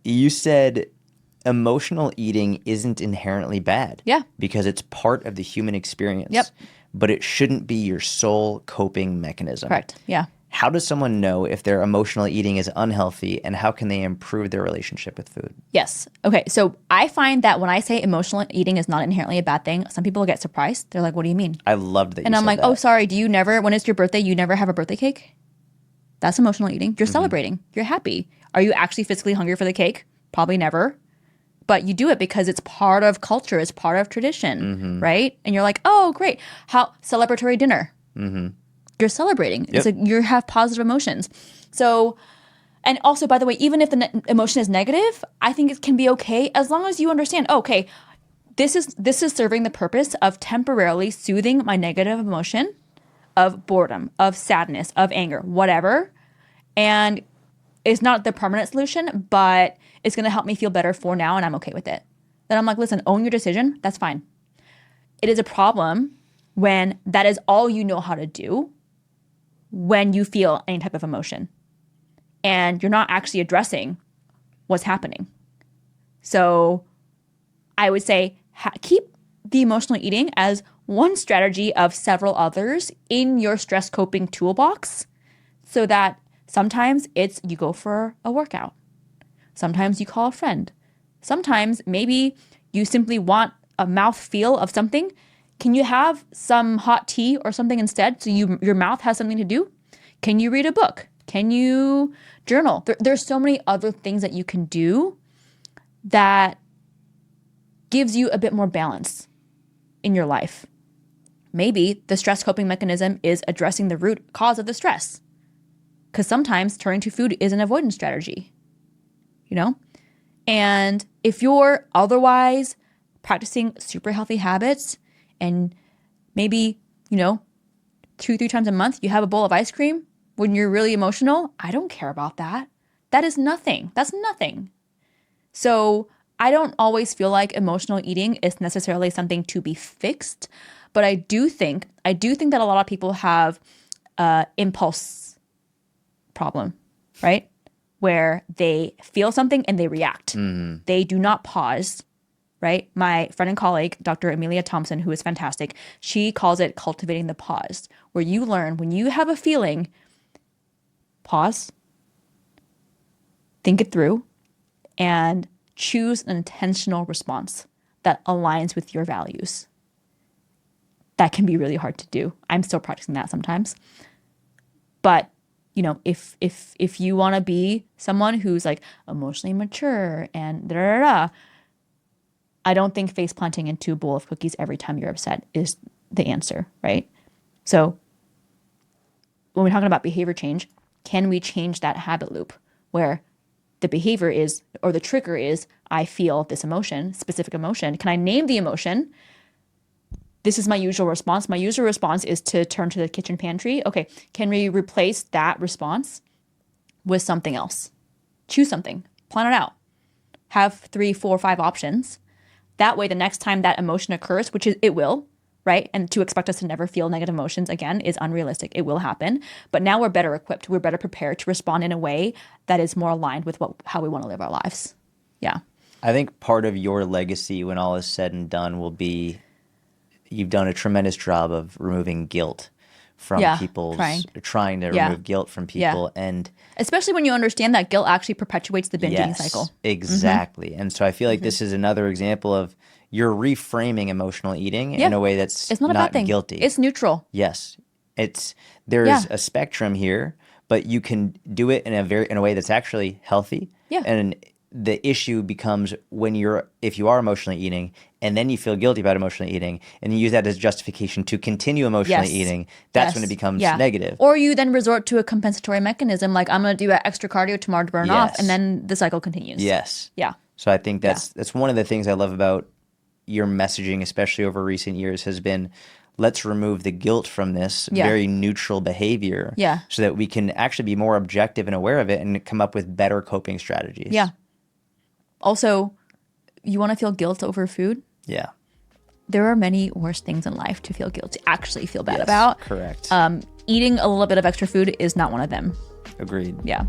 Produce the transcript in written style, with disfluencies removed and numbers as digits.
You said emotional eating isn't inherently bad. Yeah. Because it's part of the human experience. Yep. But it shouldn't be your sole coping mechanism. Correct. Yeah. How does someone know if their emotional eating is unhealthy, and how can they improve their relationship with food? Yes. Okay. So I find that when I say emotional eating is not inherently a bad thing, some people get surprised. They're like, what do you mean? I loved that you And I'm said like, that. oh, sorry. Do you never, when it's your birthday, you never have a birthday cake? That's emotional eating. You're celebrating. You're happy. Are you actually physically hungry for the cake? Probably never. But you do it because it's part of culture. It's part of tradition, right? And you're like, oh, great. How celebratory dinner. You're celebrating. It's like you have positive emotions. So, and also, by the way, even if the emotion is negative, I think it can be okay as long as you understand, okay, this is serving the purpose of temporarily soothing my negative emotion of boredom, of sadness, of anger, whatever. And it's not the permanent solution, but it's going to help me feel better for now, and I'm okay with it. Then I'm like, listen, own your decision. That's fine. It is a problem when that is all you know how to do when you feel any type of emotion and you're not actually addressing what's happening. So I would say keep the emotional eating as one strategy of several others in your stress coping toolbox, so that sometimes it's you go for a workout. Sometimes you call a friend. Sometimes maybe you simply want a mouth feel of something. Can you have some hot tea or something instead so your mouth has something to do? Can you read a book? Can you journal? There's so many other things that you can do that gives you a bit more balance in your life. Maybe the stress coping mechanism is addressing the root cause of the stress. Because sometimes turning to food is an avoidance strategy, you know? And if you're otherwise practicing super healthy habits and maybe, 2-3 times a month you have a bowl of ice cream when you're really emotional, I don't care about that. That is nothing. That's nothing. So I don't always feel like emotional eating is necessarily something to be fixed, but I do think that a lot of people have impulse problem, right? Where they feel something and they react. They do not pause, right? My friend and colleague, Dr. Amelia Thompson, who is fantastic, she calls it cultivating the pause, where you learn when you have a feeling, pause, think it through, and choose an intentional response that aligns with your values. That can be really hard to do. I'm still practicing that sometimes. But if you want to be someone who's like emotionally mature and I don't think face planting into a bowl of cookies every time you're upset is the answer, right? So when we're talking about behavior change, can we change that habit loop where the behavior is, or the trigger is, I feel this emotion, specific emotion. Can I name the emotion? This is my usual response. My usual response is to turn to the kitchen pantry. Okay, can we replace that response with something else? Choose something, plan it out. Have 3, 4, 5 options. That way, the next time that emotion occurs, which it will, right? And to expect us to never feel negative emotions again is unrealistic. It will happen. But now we're better equipped. We're better prepared to respond in a way that is more aligned with how we want to live our lives. Yeah. I think part of your legacy when all is said and done will be you've done a tremendous job of removing guilt from people's trying to remove guilt from people. And especially when you understand that guilt actually perpetuates the binging cycle. Exactly. And so I feel like this is another example of you're reframing emotional eating in a way that's it's not a bad thing. Guilty. It's neutral. Yes. There's a spectrum here, but you can do it in a way that's actually healthy. Yeah. And the issue becomes if you are emotionally eating and then you feel guilty about emotionally eating and you use that as justification to continue emotionally eating, that's when it becomes negative. Or you then resort to a compensatory mechanism like I'm going to do extra cardio tomorrow to burn off, and then the cycle continues. Yes. Yeah. So I think that's one of the things I love about your messaging, especially over recent years, has been let's remove the guilt from this very neutral behavior so that we can actually be more objective and aware of it and come up with better coping strategies. Yeah. Also, you want to feel guilt over food? Yeah. There are many worse things in life to feel guilty, actually feel bad about. Correct. Eating a little bit of extra food is not one of them. Agreed. Yeah.